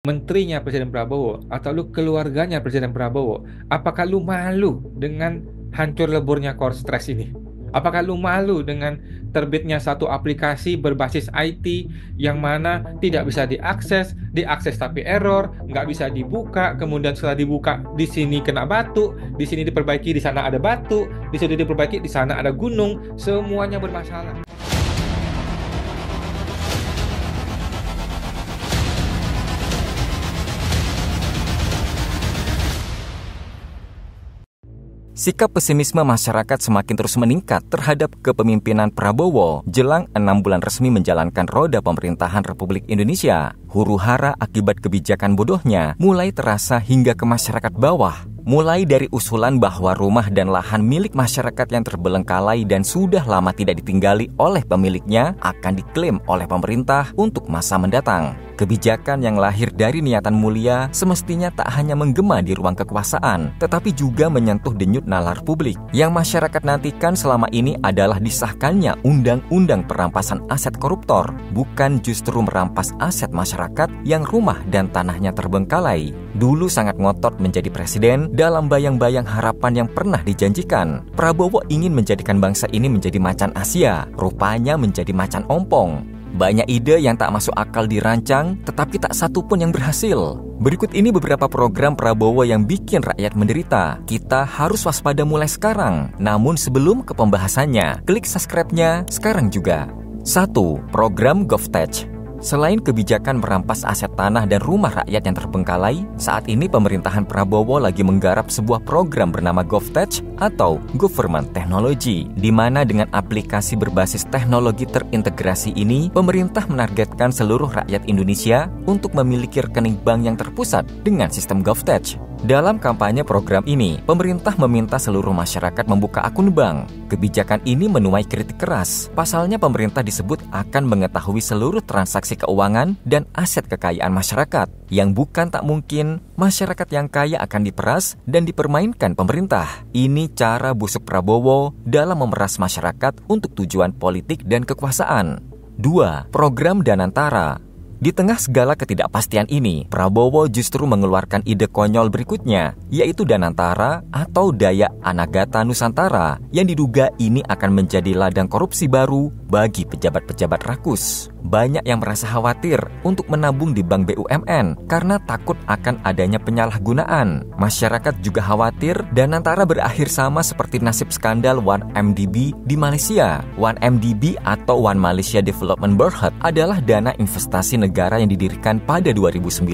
menterinya Presiden Prabowo atau lu keluarganya Presiden Prabowo, apakah lu malu dengan hancur leburnya core stress ini? Apakah lu malu dengan terbitnya satu aplikasi berbasis IT yang mana tidak bisa diakses tapi error, nggak bisa dibuka, kemudian setelah dibuka di sini kena batu, di sini diperbaiki, di sana ada batu, di sini diperbaiki, di sana ada gunung, semuanya bermasalah. Sikap pesimisme masyarakat semakin terus meningkat terhadap kepemimpinan Prabowo jelang 6 bulan resmi menjalankan roda pemerintahan Republik Indonesia. Huru-hara akibat kebijakan bodohnya mulai terasa hingga ke masyarakat bawah. Mulai dari usulan bahwa rumah dan lahan milik masyarakat yang terbelengkalai dan sudah lama tidak ditinggali oleh pemiliknya akan diklaim oleh pemerintah untuk masa mendatang. Kebijakan yang lahir dari niatan mulia semestinya tak hanya menggema di ruang kekuasaan, tetapi juga menyentuh denyut nalar publik. Yang masyarakat nantikan selama ini adalah disahkannya undang-undang perampasan aset koruptor, bukan justru merampas aset masyarakat yang rumah dan tanahnya terbengkalai. Dulu sangat ngotot menjadi presiden dalam bayang-bayang harapan yang pernah dijanjikan. Prabowo ingin menjadikan bangsa ini menjadi macan Asia, rupanya menjadi macan ompong. Banyak ide yang tak masuk akal dirancang, tetapi tak satu pun yang berhasil. Berikut ini beberapa program Prabowo yang bikin rakyat menderita. Kita harus waspada mulai sekarang. Namun sebelum ke pembahasannya, klik subscribe-nya sekarang juga. 1. Program GovTech. Selain kebijakan merampas aset tanah dan rumah rakyat yang terbengkalai, saat ini pemerintahan Prabowo lagi menggarap sebuah program bernama GovTech atau Government Technology, di mana dengan aplikasi berbasis teknologi terintegrasi ini, pemerintah menargetkan seluruh rakyat Indonesia untuk memiliki rekening bank yang terpusat dengan sistem GovTech. Dalam kampanye program ini, pemerintah meminta seluruh masyarakat membuka akun bank. Kebijakan ini menuai kritik keras. Pasalnya pemerintah disebut akan mengetahui seluruh transaksi keuangan dan aset kekayaan masyarakat. Yang bukan tak mungkin, masyarakat yang kaya akan diperas dan dipermainkan pemerintah. Ini cara busuk Prabowo dalam memeras masyarakat untuk tujuan politik dan kekuasaan. 2. Program Danantara. Di tengah segala ketidakpastian ini, Prabowo justru mengeluarkan ide konyol berikutnya, yaitu Danantara atau Daya Anagata Nusantara, yang diduga ini akan menjadi ladang korupsi baru bagi pejabat-pejabat rakus. Banyak yang merasa khawatir untuk menabung di bank BUMN karena takut akan adanya penyalahgunaan. Masyarakat juga khawatir Danantara berakhir sama seperti nasib skandal 1MDB di Malaysia. 1MDB atau One Malaysia Development Berhad adalah dana investasi negara yang didirikan pada 2009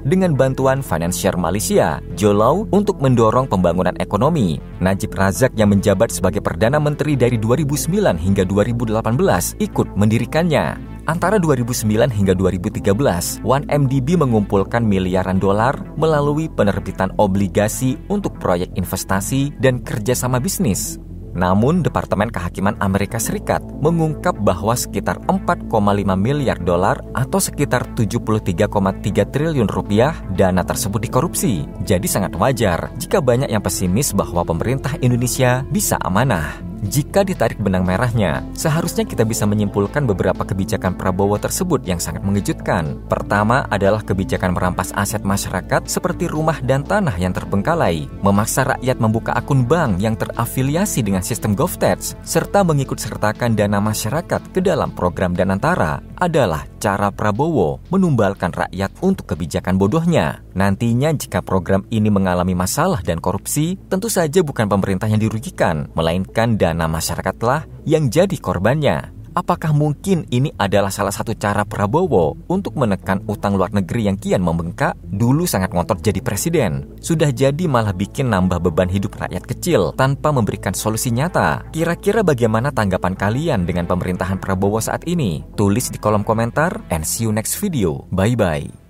dengan bantuan Financial Malaysia, JOLAW, untuk mendorong pembangunan ekonomi. Najib Razak yang menjabat sebagai Perdana Menteri dari 2009 hingga 2018 ikut mendirikannya. Antara 2009 hingga 2013, 1MDB mengumpulkan miliaran dolar melalui penerbitan obligasi untuk proyek investasi dan kerjasama bisnis. Namun, Departemen Kehakiman Amerika Serikat mengungkap bahwa sekitar 4,5 miliar dolar atau sekitar 73,3 triliun rupiah dana tersebut dikorupsi. Jadi sangat wajar jika banyak yang pesimis bahwa pemerintah Indonesia bisa amanah. Jika ditarik benang merahnya, seharusnya kita bisa menyimpulkan beberapa kebijakan Prabowo tersebut yang sangat mengejutkan. Pertama adalah kebijakan merampas aset masyarakat seperti rumah dan tanah yang terbengkalai, memaksa rakyat membuka akun bank yang terafiliasi dengan sistem GovTech, serta mengikut-sertakan dana masyarakat ke dalam program Danantara adalah cara Prabowo menumbalkan rakyat untuk kebijakan bodohnya. Nantinya jika program ini mengalami masalah dan korupsi, tentu saja bukan pemerintah yang dirugikan, melainkan dana masyarakatlah yang jadi korbannya. Apakah mungkin ini adalah salah satu cara Prabowo untuk menekan utang luar negeri yang kian membengkak? Dulu sangat ngotot jadi presiden, sudah jadi malah bikin nambah beban hidup rakyat kecil tanpa memberikan solusi nyata. Kira-kira bagaimana tanggapan kalian dengan pemerintahan Prabowo saat ini? Tulis di kolom komentar and see you next video. Bye-bye.